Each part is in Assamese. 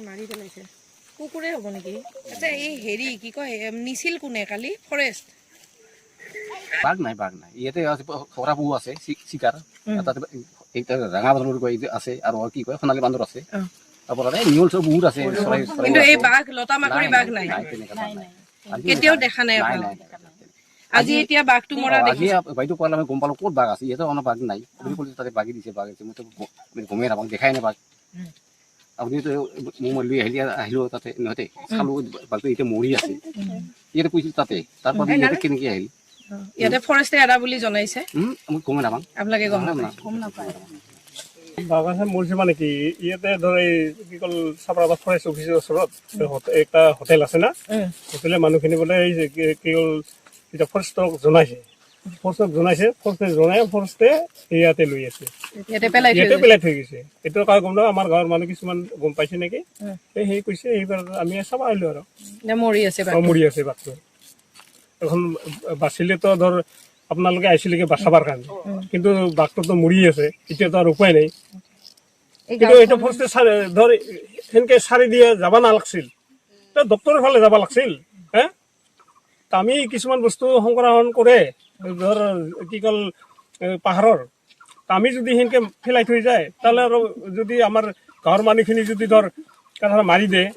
মাৰি পেলাইছে কুকুৰে হ'ব নেকি? আচ্ছা এই হেৰি কি কয় নিছিল কোনে কালি ফৰেষ্ট? বাঘ নাই ইয়াতে খৰা পহু আছে চিকাৰ তাতে ৰঙা বান্দৰ আছে আৰু কি কয় সোণালী বান্দৰ আছে তাৰপৰা নিয়ল চব বহুত আছে কিন্তু এই বাঘ লতা মাকৰি বাঘ নাই কেতিয়াও দেখা নাই আজি এতিয়া বাঘটো মৰা আজি বাইদেউ কোৱালে আমি গম পালো ক'ত বাঘ আছে ইয়াতে অনা বাঘ নাই আপুনি ক'লে তাতে বাঘি দিছে বাঘ আছে মইতো গমেই নাপাওঁ দেখাই নাই বাঘ আপুনিতো মোৰ লৈ আহিলো তাতে নহতে চালো বাঘটো এতিয়া মৰি আছে ইয়াতে কৈছিল তাতে তাৰপৰা ইয়াতে কেনেকৈ আহিল ইয়াতে ফৰেষ্টে এৰা বুলি জনাইছে আমি গমেই নাপাওঁ আপোনালোকে গম নাপায় বাঘ আছে মৰিছে মানে কি ইয়াতে ধৰ এই কি কল চাপৰাবাদ ফৰেষ্ট অফিচৰ ওচৰত একটা হোটেল আছে না হোটেলে মানুহখিনি বোলে এই কি কল এতিয়া ফৰেষ্টক জনাইছে ফৰেষ্টে জনাই ফৰেষ্টে ইয়াতে লৈ আছে ইয়াতে পেলাই থৈ গৈছে এইটো কাৰো গম নাপাওঁ আমাৰ গাঁৱৰ মানুহ কিছুমান গম পাইছে নেকি সেই কৈছে এইবাৰ আমি চাব আহিলো আৰু মৰি আছে বাঘটো এখন বাচিলেতো ধৰ আপোনালোকে আহিছিলেগে বাচাবাৰ কাৰণে কিন্তু বাঘটোতো মৰি আছে এতিয়াতো আৰু উপায় নাই কিন্তু এইটো ফৰেষ্টে ধৰ সেনেকে চাৰি দিয়ে যাব নালাগিছিল ডক্তৰৰ ফালে যাব লাগিছিল হে আমি কিছুমান বস্তু সংৰক্ষণ কৰে ধৰ কি কল পাহাৰৰ আমি যদি সেনেকে পেলাই থৈ যায় তাহলে আৰু যদি আমাৰ গাঁৱৰ মানুহখিনি যদি ধৰ মাৰি দিয়ে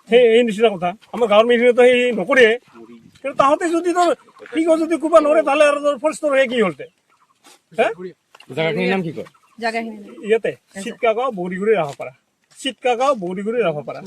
সেই এই নিচিনা কথা আমাৰ গাঁৱৰ মানুহখিনিতো সেই নকৰে কিন্তু তাহতে যদি ধৰ ঠিক যদি কোবা নৰে তাহলে আৰু ফৰেষ্টৰ কি হলতে জাগাখিনিৰ নাম কি কয় ইয়াতে চিটকাগাঁও বৌৰিগুৰি ৰাখপাৰা